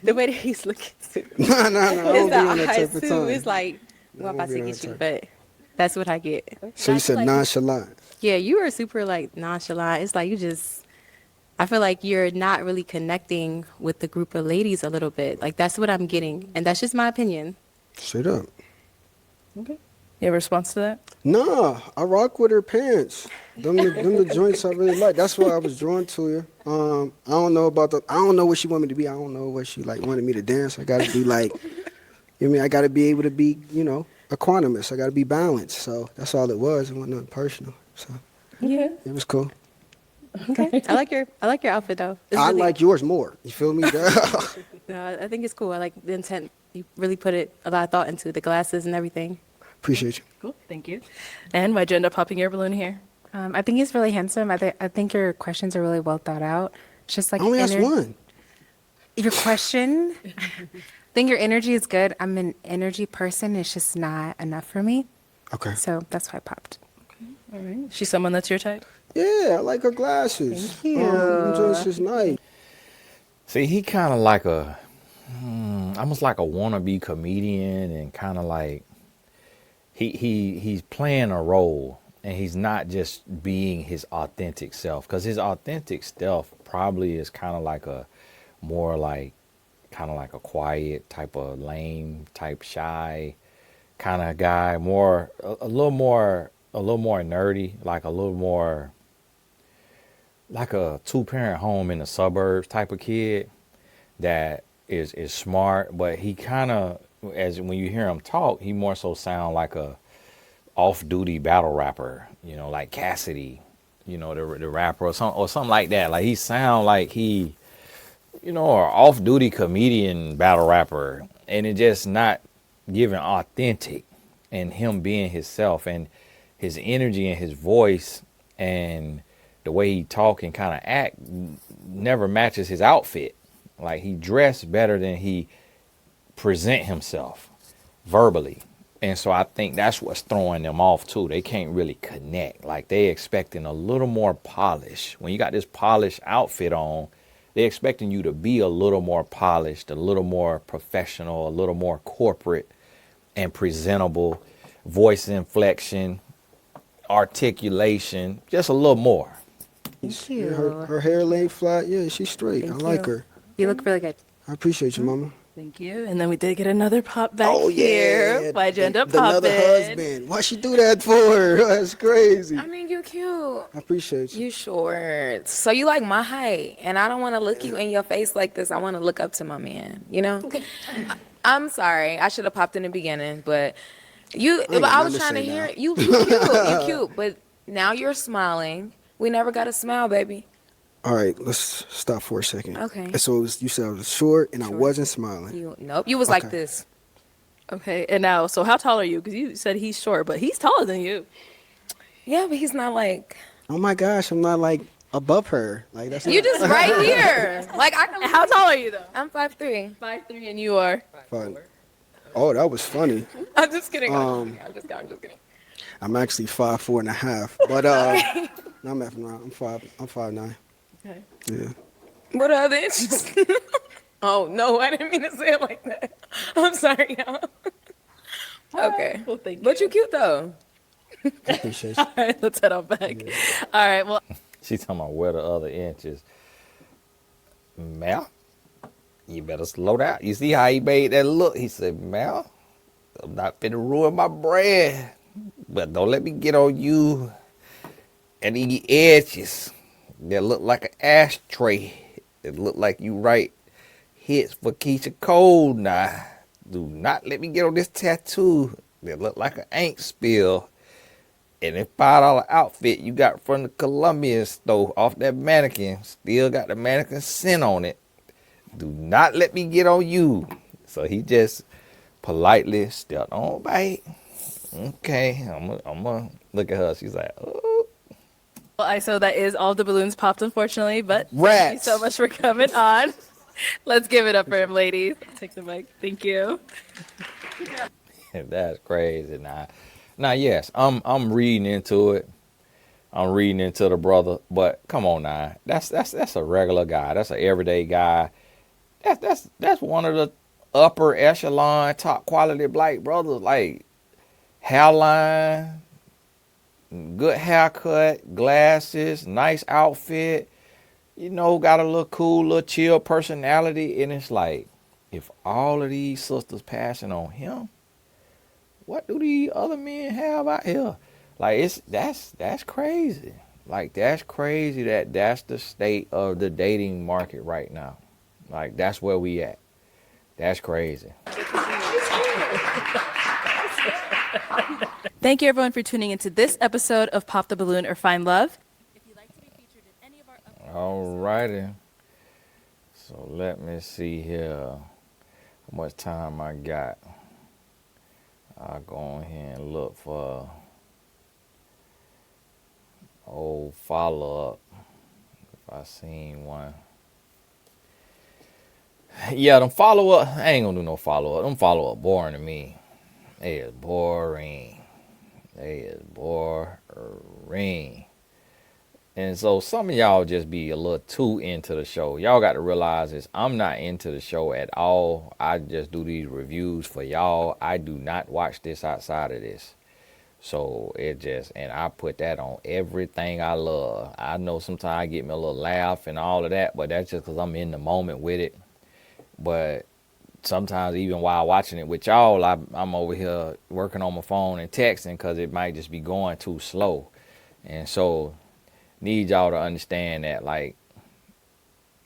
that he's looking too. No. I don't It's be on that the type eyes of too. time. It's like well, I'm don't about be to on get that you, type. but that's what I get. So I you feel said like- nonchalant. Yeah, you are super like nonchalant. It's like I feel like you're not really connecting with the group of ladies a little bit. Like that's what I'm getting, and that's just my opinion. Straight up. Okay. You have a response to that? Nah, I rock with her pants. Them the joints I really like. That's why I was drawn to her. I don't know what she wanted me to be. I don't know what she like wanted me to dance. I gotta be like, you know what I mean? I gotta be able to be, equanimous. I gotta be balanced. So that's all it was. It wasn't nothing personal. So Yeah. it was cool. Okay, I like your outfit though. It's I really- like yours more. You feel me? No, I think it's cool. I like the intent. You really put a lot of thought into the glasses and everything. Appreciate you. Cool. Thank you. And why'd you end up popping your balloon here? I think he's really handsome. I think your questions are really well thought out. It's just like I only asked one. Your question. I think your energy is good. I'm an energy person. It's just not enough for me. Okay. So that's why I popped. All right. She's someone that's your type? Yeah, I like her glasses. Thank you. Them joints is nice. See, he kind of like almost like a wannabe comedian, and kind of like he's playing a role, and he's not just being his authentic self. Because his authentic self probably is kind of like a quiet type of lame type shy kind of guy, a little more nerdy, like a little more like a 2-parent home in the suburbs type of kid that is smart, but he kind of, as when you hear him talk, he more so sound like a off-duty battle rapper, like Cassidy, the rapper or something like that. Like he sound like he, an off-duty comedian battle rapper, and it just not giving authentic, and him being himself, and his energy and his voice and the way he talk and kind of act never matches his outfit. Like he dressed better than he present himself verbally. And so I think that's what's throwing them off too. They can't really connect. Like they expecting a little more polish. When you got this polished outfit on, they're expecting you to be a little more polished, a little more professional, a little more corporate and presentable, voice inflection, articulation, just a little more. Thank Yeah, you. her hair laid flat. Yeah, she's straight. I like her. You look really good. I appreciate you, mama. Thank you. And then we did get another pop back Oh, here. yeah. Why'd you end up Another popping? husband. Why'd she do that for? That's crazy. I mean, you cute. I appreciate you. You short. So you like my height, and I don't want to look you in your face like this. I want to look up to my man. I'm sorry. I should have popped in the beginning, but got I was nothing to trying to say hear now. you. You cute. You cute. But now you're smiling. We never got a smile, baby. All right, let's stop for a second. Okay. So you said I was short and I wasn't smiling. Nope. You was like Okay. this. Okay. And now, so how tall are you? Because you said he's short, but he's taller than you. Yeah, but he's not like. Oh my gosh, I'm not like above her. Like that's You not just right here. Like I can. How tall are you though? I'm 5'3". 5'3", and you are. fun. Oh, that was funny. I'm just kidding. Um, I'm just kidding. I'm actually 5'4.5", but no, I'm messing around. I'm 5'9". Okay. Yeah. What are the inches? Oh, no, I didn't mean to say it like that. I'm sorry, y'all. Okay. Well, thank But you. you cute, though. I appreciate you. All right, let's head on back. All right, well, She talking about where the other inches. Mel, you better slow down. You see how he made that look? He said, Mel, I'm not finna ruin my bread, but don't let me get on you and these edges that look like an ashtray. It look like you write hits for Keisha Cole now. Do not let me get on this tattoo that look like an ink spill. And that $5 outfit you got from the Colombian store off that mannequin still got the mannequin scent on it. Do not let me get on you. So he just politely stepped on by. Okay, I'm gonna look at her. She's like, oh. well, ISO, that is all the balloons popped, unfortunately, but thank you Rats. so much for coming on. Let's give it up for him, ladies. Take the mic. Thank you. That's crazy. Now, yes, I'm reading into it. I'm reading into the brother, but come on now, that's a regular guy. That's an everyday guy. That's one of the upper echelon, top quality black brothers. Like hairline, good haircut, glasses, nice outfit. Got a little cool, little chill personality, and it's like, if all of these sisters passing on him, what do these other men have out here? Like that's crazy. Like that's crazy that's the state of the dating market right now. Like that's where we at. That's crazy. Thank you, everyone, for tuning into this episode of Pop the Balloon or Find Love. If you'd like to be featured in any of our upcoming All righty. So let me see here how much time I got. I'll go on here and look for old follow-up if I seen one. Yeah, them follow-up, I ain't gonna do no follow-up. Them follow-up boring to me. They is boring. And so some of y'all just be a little too into the show. Y'all got to realize this. I'm not into the show at all. I just do these reviews for y'all. I do not watch this outside of this. So and I put that on everything I love. I know sometimes I get me a little laugh and all of that, but that's just because I'm in the moment with it. But sometimes even while watching it with y'all, I'm over here working on my phone and texting because it might just be going too slow. And so need y'all to understand that, like,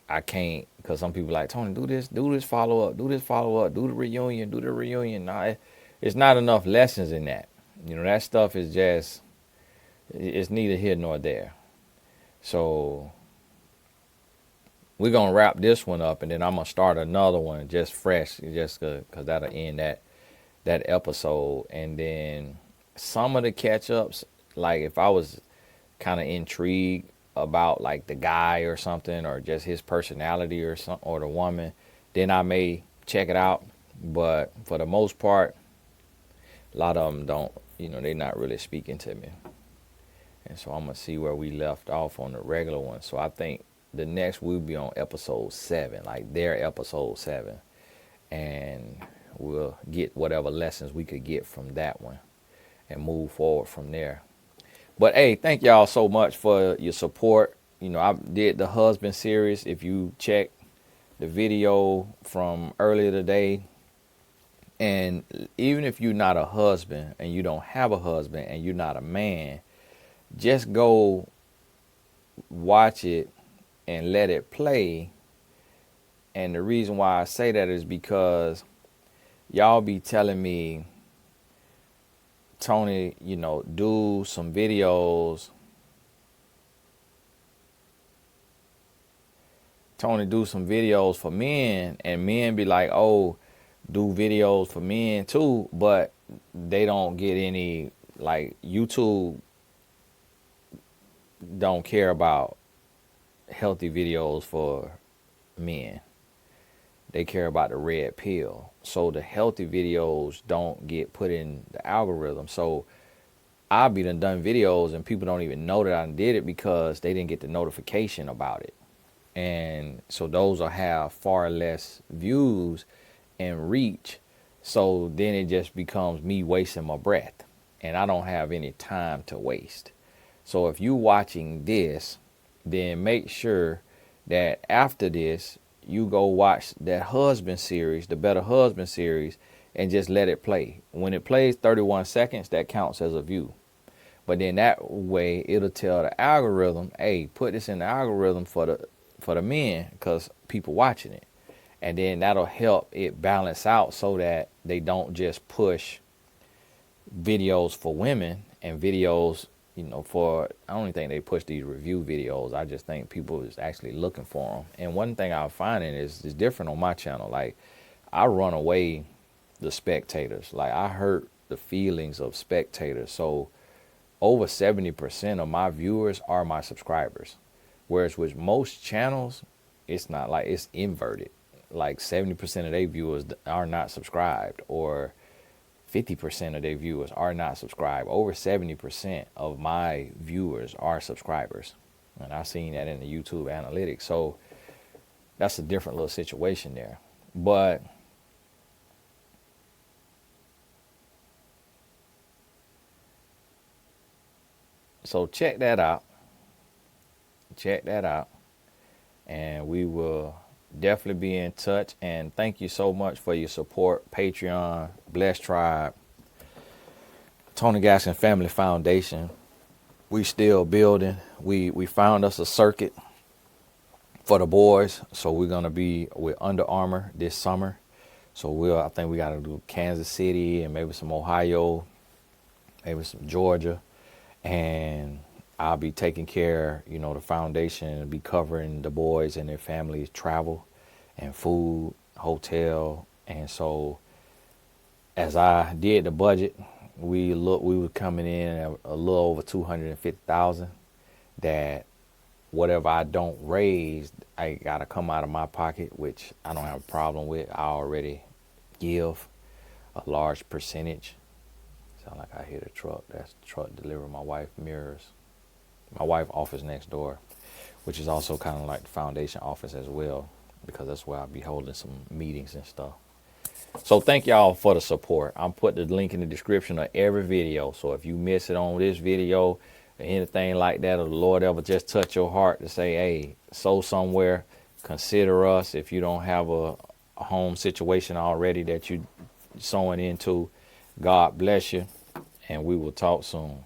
I can't, because some people like, Tony, do this follow-up, do the reunion. Nah, it's not enough lessons in that. That stuff is just, it's neither here nor there. So we're going to wrap this one up, and then I'm going to start another one just fresh, just because that'll end that episode. And then some of the catch-ups, like if I was kind of intrigued about like the guy or something, or just his personality or something, or the woman, then I may check it out. But for the most part, a lot of them don't, they're not really speaking to me. And so I'm going to see where we left off on the regular one. So I think the next we'll be on episode 7, like their episode 7. And we'll get whatever lessons we could get from that one and move forward from there. But hey, thank y'all so much for your support. I did the husband series. If you check the video from earlier today, and even if you're not a husband and you don't have a husband and you're not a man, just go watch it and let it play. And the reason why I say that is because y'all be telling me, Tony, do some videos. Tony, do some videos for men, and men be like, oh, do videos for men too, but they don't get any, like, YouTube don't care about healthy videos for men. they care about the red pill. So the healthy videos don't get put in the algorithm. So I'll be done videos and people don't even know that I did it because they didn't get the notification about it. And so those will have far less views and reach. So then it just becomes me wasting my breath. And I don't have any time to waste. So if you're watching this, then make sure that after this, you go watch that husband series, the Better Husband series, and just let it play. When it plays 31 seconds, that counts as a view. But then that way, it'll tell the algorithm, hey, put this in the algorithm for the men because people watching it. And then that'll help it balance out so that they don't just push videos for women and videos, for, I don't even think they push these review videos. I just think people is actually looking for them. And one thing I'm finding is different on my channel. Like, I run away the spectators. Like, I hurt the feelings of spectators. So over 70% of my viewers are my subscribers. Whereas with most channels, it's not, like, it's inverted. Like 70% of their viewers are not subscribed, or 50% of their viewers are not subscribed. Over 70% of my viewers are subscribers. And I've seen that in the YouTube analytics. So that's a different little situation there. But so check that out. Check that out. And we will definitely be in touch. And thank you so much for your support. Patreon, Blessed Tribe, Tony Gaskins Family Foundation. We still building. We found us a circuit for the boys. So we're going to be with Under Armour this summer. So I think we got to do Kansas City and maybe some Ohio, maybe some Georgia. And I'll be taking care, the foundation, and be covering the boys and their families' travel and food, hotel. And so as I did the budget, we were coming in at a little over 250,000. That whatever I don't raise, I got to come out of my pocket, which I don't have a problem with. I already give a large percentage. Sound like I hear the truck. That's the truck delivering my wife mirrors. My wife office next door, which is also kind of like the foundation office as well, because that's where I'll be holding some meetings and stuff. So thank y'all for the support. I'm putting the link in the description of every video. So if you miss it on this video or anything like that, or the Lord ever just touch your heart to say, hey, sow somewhere, consider us. If you don't have a home situation already that you sowing into, God bless you, and we will talk soon.